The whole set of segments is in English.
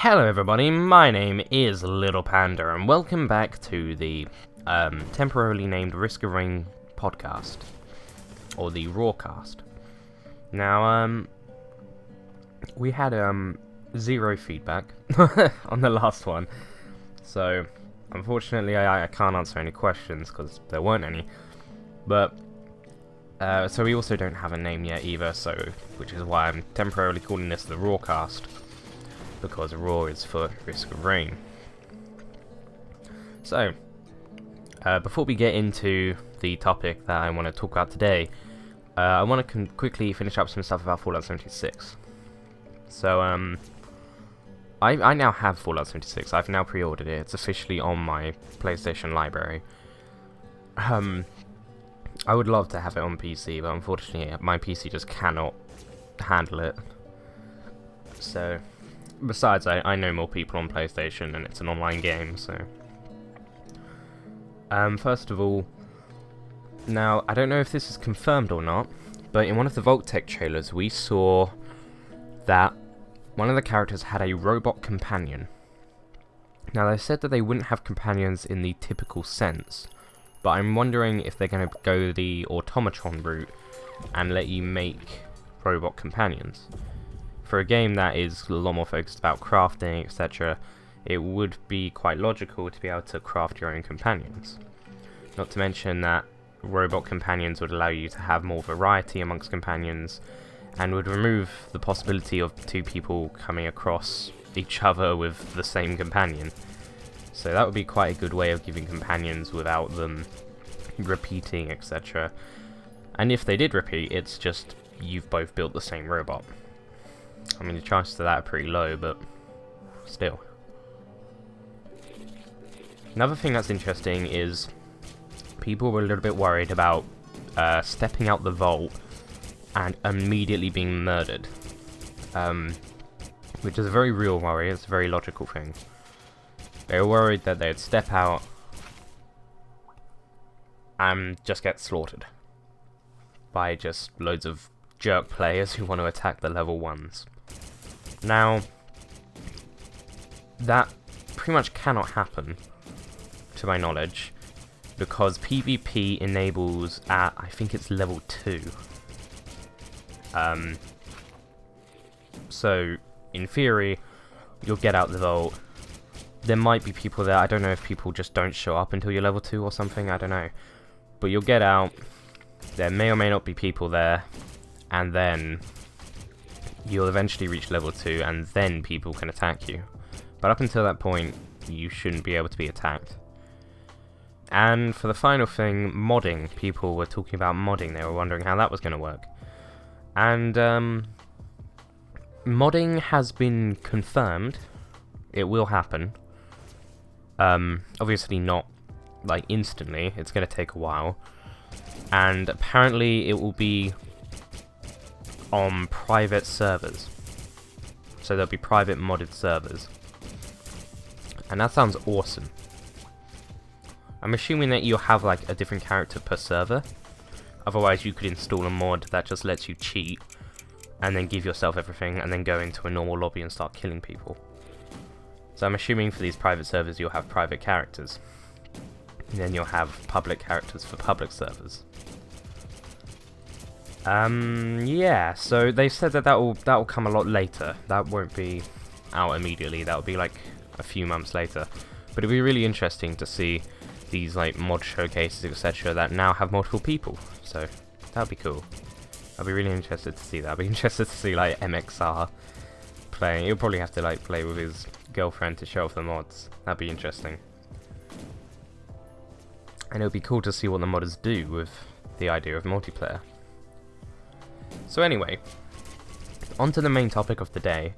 Hello everybody, my name is Little Panda, and welcome back to the temporarily named Risk of Rain podcast, or the RoRCast. Now, we had zero feedback on the last one, so unfortunately I can't answer any questions because there weren't any, but so we also don't have a name yet either, which is why I'm temporarily calling this the RoRCast, because Raw is for Risk of Rain. So, before we get into the topic that I want to talk about today, I want to quickly finish up some stuff about Fallout 76. So, I now have Fallout 76. I've now pre-ordered it. It's officially on my PlayStation library. I would love to have it on PC, but unfortunately my PC just cannot handle it. So, besides, I know more people on PlayStation, and it's an online game, so... first of all, now, I don't know if this is confirmed or not, but in one of the Vault-Tec trailers, we saw that one of the characters had a robot companion. Now, they said that they wouldn't have companions in the typical sense, but I'm wondering if they're going to go the automatron route and let you make robot companions. For a game that is a lot more focused about crafting, etc., it would be quite logical to be able to craft your own companions. Not to mention that robot companions would allow you to have more variety amongst companions, and would remove the possibility of two people coming across each other with the same companion. So that would be quite a good way of giving companions without them repeating, etc. And if they did repeat, it's just you've both built the same robot. I mean, the chances of that are pretty low, but still. Another thing that's interesting is people were a little bit worried about stepping out the vault and immediately being murdered. Which is a very real worry, it's a very logical thing. They were worried that they'd step out and just get slaughtered by just loads of jerk players who want to attack the level 1s. Now, that pretty much cannot happen, to my knowledge, because PvP enables at, I think it's level 2. So, in theory, you'll get out the vault. There might be people there, I don't know if people just don't show up until you're level 2 or something, I don't know. But you'll get out, there may or may not be people there, and then you'll eventually reach level 2, and then people can attack you. But up until that point, you shouldn't be able to be attacked. And for the final thing, modding. People were talking about modding, they were wondering how that was going to work. And modding has been confirmed. It will happen. Obviously not like instantly, it's going to take a while. And apparently it will be on private servers. So there'll be private modded servers. And that sounds awesome. I'm assuming that you'll have like a different character per server. Otherwise you could install a mod that just lets you cheat and then give yourself everything and then go into a normal lobby and start killing people. So I'm assuming for these private servers you'll have private characters. And then you'll have public characters for public servers. Yeah, so they said that will come a lot later. That won't be out immediately, that'll be like a few months later. But it'll be really interesting to see these like mod showcases, etc. that now have multiple people. So that'll be cool. I'll be really interested to see that. I'll be interested to see like MXR playing. He'll probably have to like play with his girlfriend to show off the mods. That'd be interesting. And it'll be cool to see what the modders do with the idea of multiplayer. So anyway, on to the main topic of the day.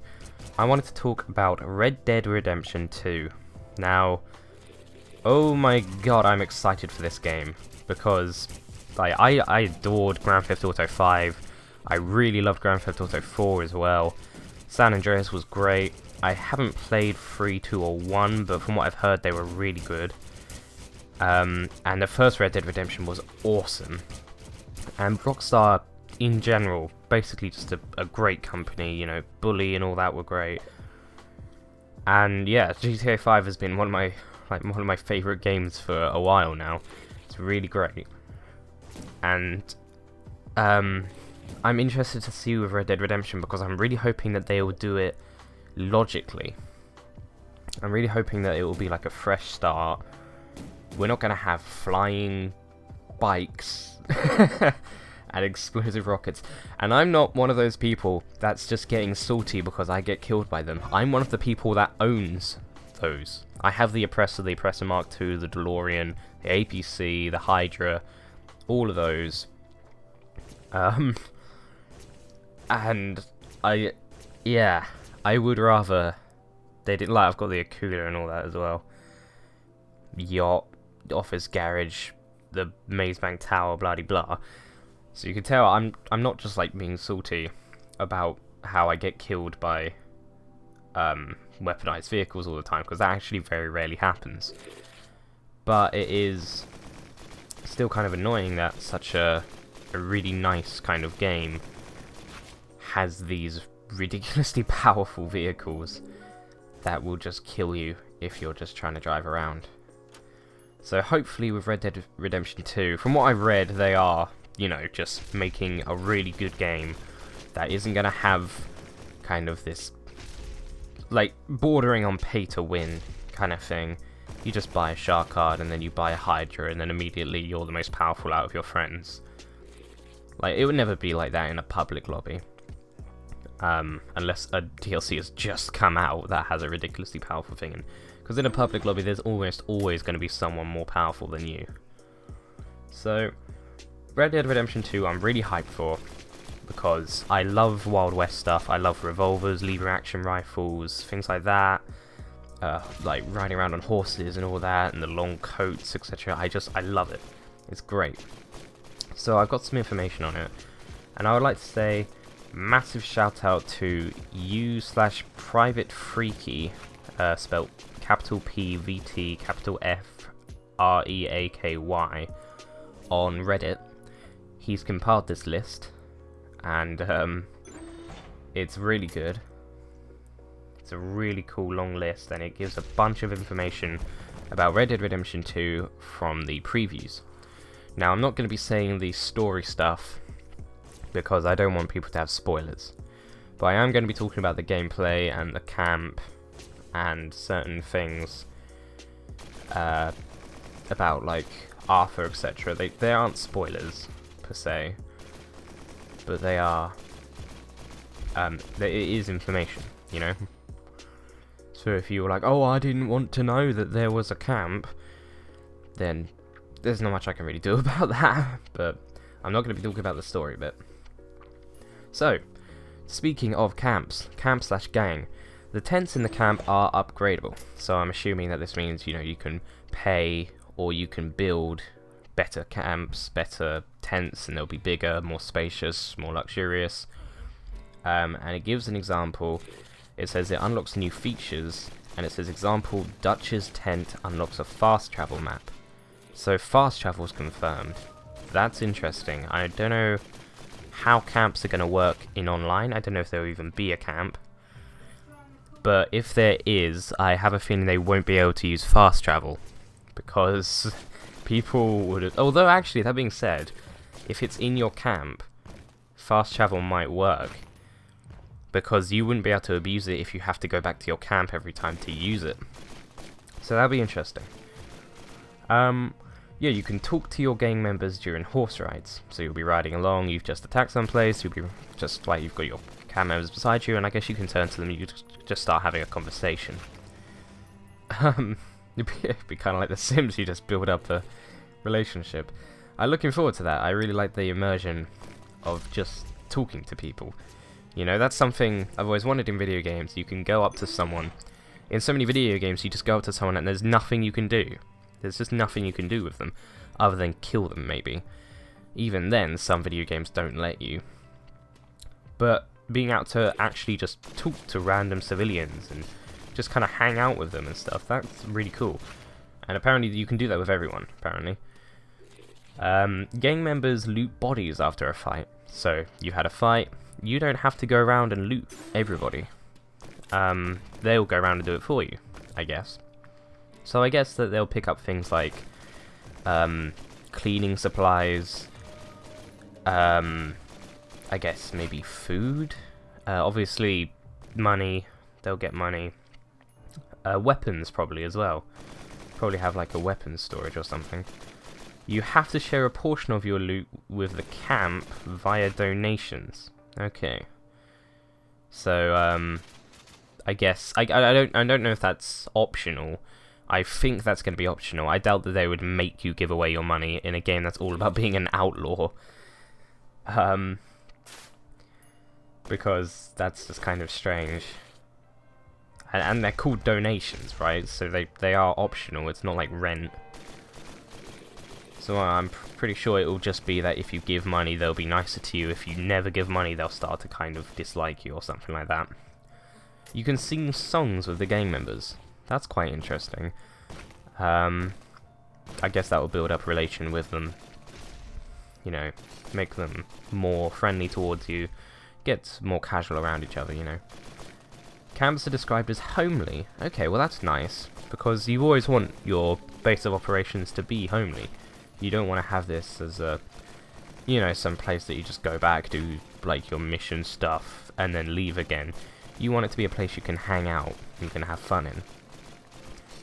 I wanted to talk about Red Dead Redemption 2. Now, oh my god, I'm excited for this game, because like, I adored Grand Theft Auto 5, I really loved Grand Theft Auto 4 as well. San Andreas was great. I haven't played 3, 2 or 1, but from what I've heard they were really good. And the first Red Dead Redemption was awesome. And Rockstar in general, basically just a great company, you know, Bully and all that were great. And yeah, GTA 5 has been one of my favorite games for a while now. It's really great. And I'm interested to see with Red Dead Redemption because I'm really hoping that they will do it logically. I'm really hoping that it will be like a fresh start. We're not going to have flying bikes and explosive rockets. And I'm not one of those people that's just getting salty because I get killed by them. I'm one of the people that owns those. I have the Oppressor Mark II, the DeLorean, the APC, the Hydra, all of those. And I would rather they did like I've got the Akula and all that as well. Yacht, office garage, the Maze Bank Tower, blah de blah. So you can tell I'm not just like being salty about how I get killed by weaponized vehicles all the time, because that actually very rarely happens. But it is still kind of annoying that such a really nice kind of game has these ridiculously powerful vehicles that will just kill you if you're just trying to drive around. So hopefully with Red Dead Redemption 2, from what I've read, they are, you know, just making a really good game that isn't going to have kind of this, like, bordering on pay to win kind of thing. You just buy a shark card and then you buy a Hydra and then immediately you're the most powerful out of your friends. Like, it would never be like that in a public lobby. Unless a DLC has just come out that has a ridiculously powerful thing in. Because in a public lobby, there's almost always going to be someone more powerful than you. So, Red Dead Redemption 2 I'm really hyped for, because I love Wild West stuff. I love revolvers, lever action rifles, things like that. Like riding around on horses and all that, and the long coats, etc. I love it. It's great. So I've got some information on it, and I would like to say massive shout out to u/PvtFreaky, spelled capital PVT, capital FREAKY, on Reddit. He's compiled this list, and it's really good. It's a really cool long list, and it gives a bunch of information about Red Dead Redemption 2 from the previews. Now, I'm not going to be saying the story stuff because I don't want people to have spoilers, but I am going to be talking about the gameplay and the camp and certain things about, like, Arthur, etc. They aren't spoilers per se, but they are. It is information, you know. So if you were like, oh, I didn't want to know that there was a camp, then there's not much I can really do about that. But I'm not going to be talking about the story bit. So, speaking of camp/gang, the tents in the camp are upgradable. So I'm assuming that this means, you know, you can pay or you can build better camps, better tents, and they'll be bigger, more spacious, more luxurious. And it gives an example. It says it unlocks new features, and it says example, Dutch's tent unlocks a fast travel map. So fast travel's confirmed. That's interesting. I don't know how camps are going to work in online. I don't know if there'll even be a camp. But if there is, I have a feeling they won't be able to use fast travel, because people would. Although actually, that being said, if it's in your camp, fast travel might work, because you wouldn't be able to abuse it if you have to go back to your camp every time to use it. So that'll be interesting. Yeah, you can talk to your gang members during horse rides. So you'll be riding along, you've just attacked someplace, you'll be just like, you've got your cam members beside you, and I guess you can turn to them and you just start having a conversation. It'd be kind of like The Sims, you just build up a relationship. I'm looking forward to that. I really like the immersion of just talking to people. You know, that's something I've always wanted in video games. You can go up to someone. In so many video games, you just go up to someone and there's nothing you can do. There's just nothing you can do with them, other than kill them, maybe. Even then, some video games don't let you. But being able to actually just talk to random civilians and just kind of hang out with them and stuff, that's really cool. And apparently you can do that with everyone, apparently. Gang members loot bodies after a fight. So, you've had a fight, you don't have to go around and loot everybody. they'll go around and do it for you, I guess. So I guess that they'll pick up things like cleaning supplies, I guess maybe food, obviously money, they'll get money, weapons probably as well, probably have like a weapons storage or something. You have to share a portion of your loot with the camp via donations. Okay. So, I guess I don't know if that's optional. I think that's going to be optional. I doubt that they would make you give away your money in a game that's all about being an outlaw. Because that's just kind of strange. And they're called donations, right? So they are optional. It's not like rent. So I'm pretty sure it will just be that if you give money, they'll be nicer to you. If you never give money, they'll start to kind of dislike you or something like that. You can sing songs with the gang members. That's quite interesting. I guess that will build up a relation with them. You know, make them more friendly towards you. Get more casual around each other, you know. Camps are described as homely. Okay, well that's nice. Because you always want your base of operations to be homely. You don't want to have this as a, you know, some place that you just go back, do like your mission stuff, and then leave again. You want it to be a place you can hang out, you can have fun in.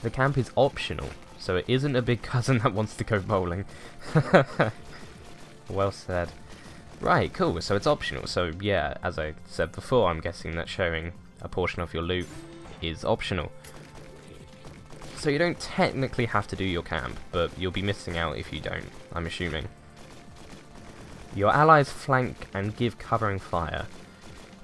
The camp is optional, so it isn't a big cousin that wants to go bowling. Well said. Right, cool, so it's optional. So yeah, as I said before, I'm guessing that sharing a portion of your loot is optional. So you don't technically have to do your camp, but you'll be missing out if you don't, I'm assuming. Your allies flank and give covering fire.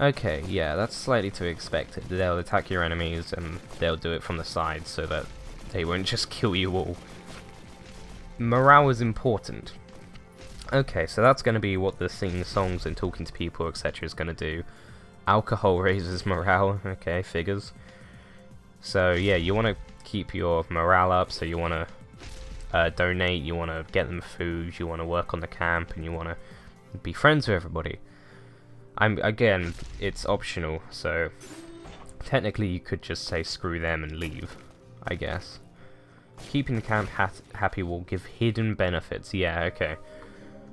Okay, yeah, that's slightly to be expected. They'll attack your enemies and they'll do it from the side so that they won't just kill you all. Morale is important. Okay, so that's going to be what the singing songs and talking to people, etc. is going to do. Alcohol raises morale. Okay, figures. So yeah, you want to keep your morale up, so you want to donate, you want to get them food, you want to work on the camp, and you want to be friends with everybody. Again, it's optional, so technically you could just say screw them and leave, I guess. Keeping the camp happy will give hidden benefits. Yeah, okay.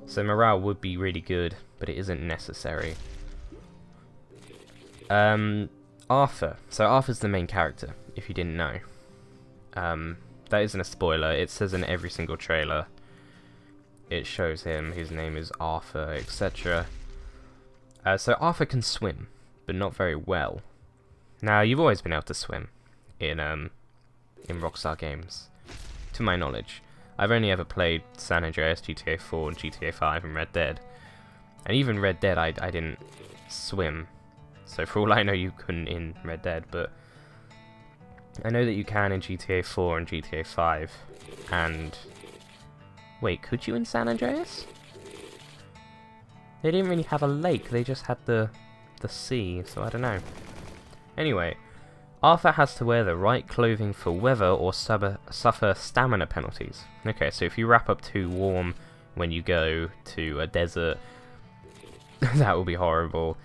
So morale would be really good, but it isn't necessary. Arthur. So Arthur's the main character, if you didn't know. That isn't a spoiler, it says in every single trailer. It shows him, his name is Arthur, etc. So Arthur can swim, but not very well. Now, you've always been able to swim in Rockstar games, to my knowledge. I've only ever played San Andreas, GTA 4, GTA 5, and Red Dead. And even Red Dead, I didn't swim. So for all I know, you couldn't in Red Dead, but I know that you can in GTA 4 and GTA 5. And wait, could you in San Andreas? They didn't really have a lake, they just had the sea, so I don't know. Anyway, Arthur has to wear the right clothing for weather or suffer stamina penalties. Okay, so if you wrap up too warm when you go to a desert, that will be horrible.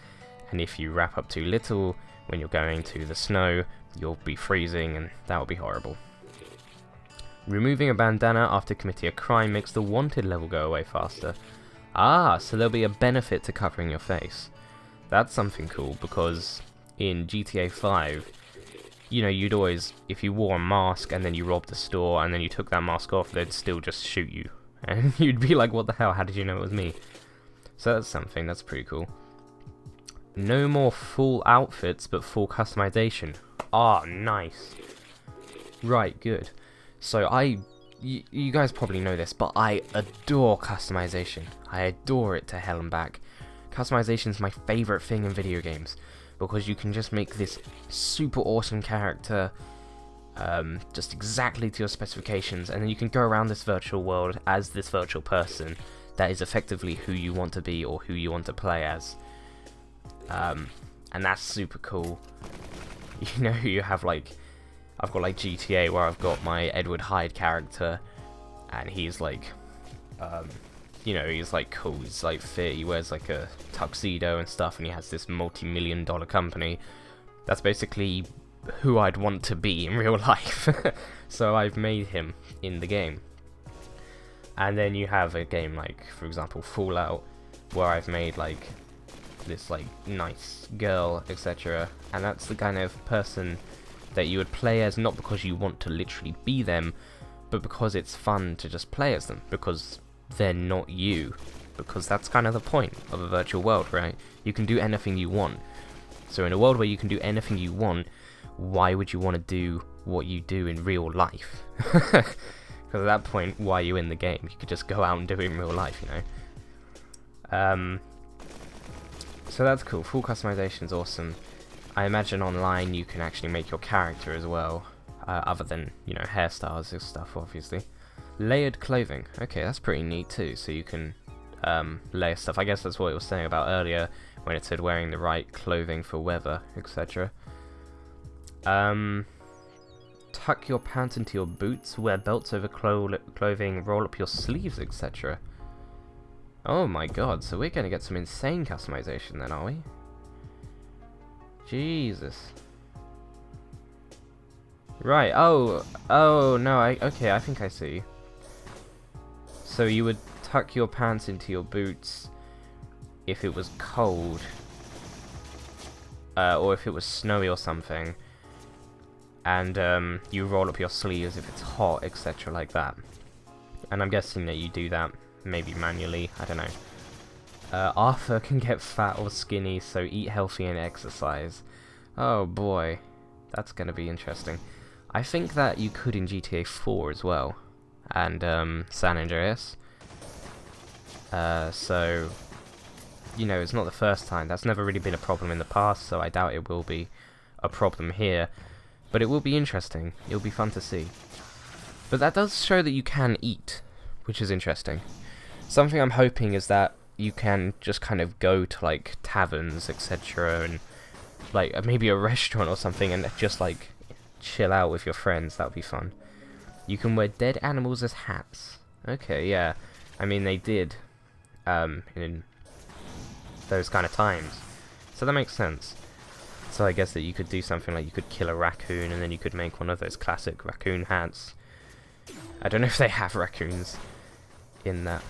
And if you wrap up too little when you're going to the snow, you'll be freezing, and that will be horrible. Removing a bandana after committing a crime makes the wanted level go away faster. Ah, so there'll be a benefit to covering your face. That's something cool, because in GTA 5, you know, you'd always, if you wore a mask and then you robbed the store and then you took that mask off, they'd still just shoot you. And you'd be like, what the hell, how did you know it was me? So that's something, that's pretty cool. No more full outfits, but full customization. Ah, nice. Right, good. So you guys probably know this, but I adore customization. I adore it to hell and back. Customization is my favorite thing in video games, because you can just make this super awesome character just exactly to your specifications, and then you can go around this virtual world as this virtual person that is effectively who you want to be or who you want to play as. And that's super cool. You know, you have like, I've got like GTA where I've got my Edward Hyde character, and he's like, you know, he's like cool, he's like fit, he wears like a tuxedo and stuff, and he has this multi-million-dollar company. That's basically who I'd want to be in real life. So I've made him in the game. And then you have a game like, for example, Fallout, where I've made like this like nice girl, etc. And that's the kind of person that you would play as, not because you want to literally be them, but because it's fun to just play as them, because they're not you. Because that's kind of the point of a virtual world, right? You can do anything you want. So in a world where you can do anything you want, why would you want to do what you do in real life? Because at that point, why are you in the game? You could just go out and do it in real life, you know? So that's cool. Full customization's awesome. I imagine online you can actually make your character as well, other than, you know, hairstyles and stuff, obviously. Layered clothing. Okay, that's pretty neat too, so you can layer stuff. I guess that's what it was saying about earlier, when it said wearing the right clothing for weather, etc. Tuck your pants into your boots, wear belts over clothing, roll up your sleeves, etc. Oh my god, so we're gonna get some insane customization then, are we? Jesus. Right, oh no, okay, I think I see. So you would tuck your pants into your boots if it was cold, or if it was snowy or something, and you roll up your sleeves if it's hot, etc. like that. And I'm guessing that you do that maybe manually, I don't know. Arthur can get fat or skinny, so eat healthy and exercise. Oh boy, that's gonna be interesting. I think that you could in GTA 4 as well, and San Andreas. So, you know, it's not the first time. That's never really been a problem in the past, so I doubt it will be a problem here. But it will be interesting. It'll be fun to see. But that does show that you can eat, which is interesting. Something I'm hoping is that you can just kind of go to like taverns, etc., and like maybe a restaurant or something, and just like chill out with your friends. That would be fun. You can wear dead animals as hats. Okay, yeah. I mean, they did in those kind of times, so that makes sense. So I guess that you could do something like you could kill a raccoon, and then you could make one of those classic raccoon hats. I don't know if they have raccoons in that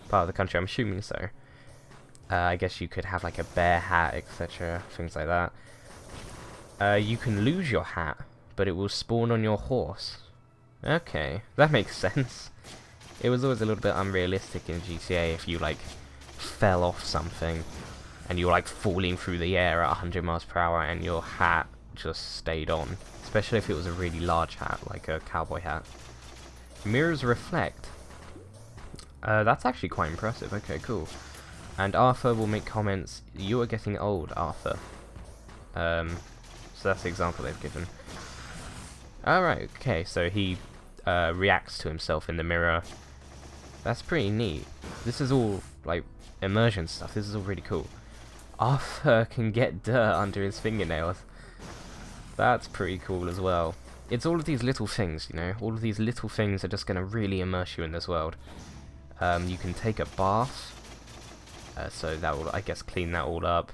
part of the country. I'm assuming so. I guess you could have like a bear hat, etc., things like that. You can lose your hat, but it will spawn on your horse. Okay, that makes sense. It was always a little bit unrealistic in GTA if you like fell off something and you were like falling through the air at 100 miles per hour and your hat just stayed on. Especially if it was a really large hat, like a cowboy hat. Mirrors reflect. That's actually quite impressive. Okay, cool. And Arthur will make comments, "You are getting old, Arthur." So that's the example they've given. Alright, okay, so he reacts to himself in the mirror. That's pretty neat. This is all, like, immersion stuff. This is all really cool. Arthur can get dirt under his fingernails. That's pretty cool as well. It's all of these little things, you know? All of these little things are just going to really immerse you in this world. You can take a bath. So that will, I guess, clean that all up,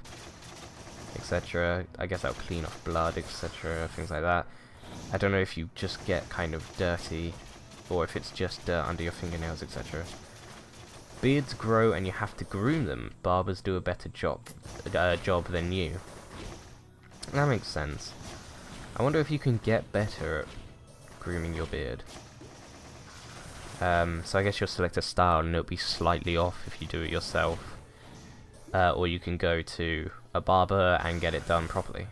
etc. I guess that'll clean off blood, etc. Things like that. I don't know if you just get kind of dirty, or if it's just dirt under your fingernails, etc. Beards grow and you have to groom them. Barbers do a better job than you. That makes sense. I wonder if you can get better at grooming your beard. So I guess you'll select a style and it'll be slightly off if you do it yourself. Or you can go to a barber and get it done properly.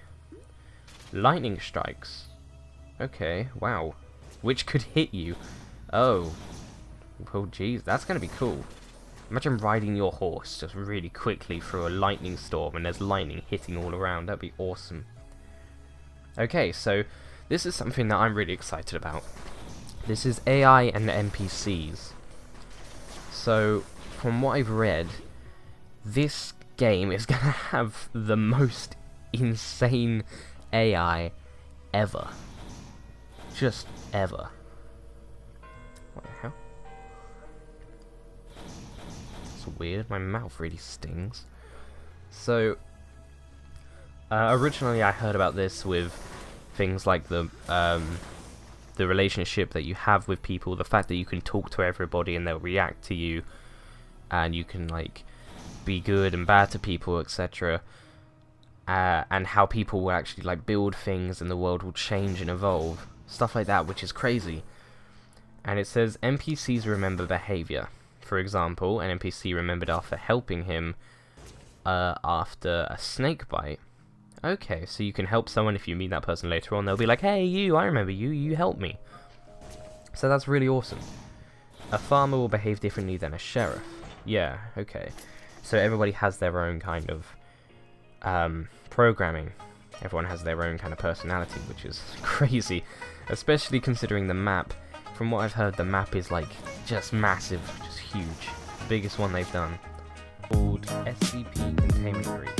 Lightning strikes. Okay, wow. Which could hit you. Oh. Oh jeez, that's gonna be cool. Imagine riding your horse just really quickly through a lightning storm and there's lightning hitting all around. That'd be awesome. Okay, so this is something that I'm really excited about. This is AI and NPCs. So, from what I've read, this game is gonna have the most insane AI ever. Just ever. What the hell? It's weird, my mouth really stings. So, Originally, I heard about this with things like the relationship that you have with people, the fact that you can talk to everybody and they'll react to you, and you can like be good and bad to people, etc. And how people will actually like build things and the world will change and evolve, stuff like that, which is crazy. And it says NPCs remember behavior. For example, an NPC remembered after helping him after a snake bite. Okay, so you can help someone if you meet that person later on. They'll be like, hey, you, I remember you, you helped me. So that's really awesome. A farmer will behave differently than a sheriff. Yeah, okay. So everybody has their own kind of programming. Everyone has their own kind of personality, which is crazy. Especially considering the map. From what I've heard, the map is like just massive, just huge. Biggest one they've done. Called SCP Containment Group.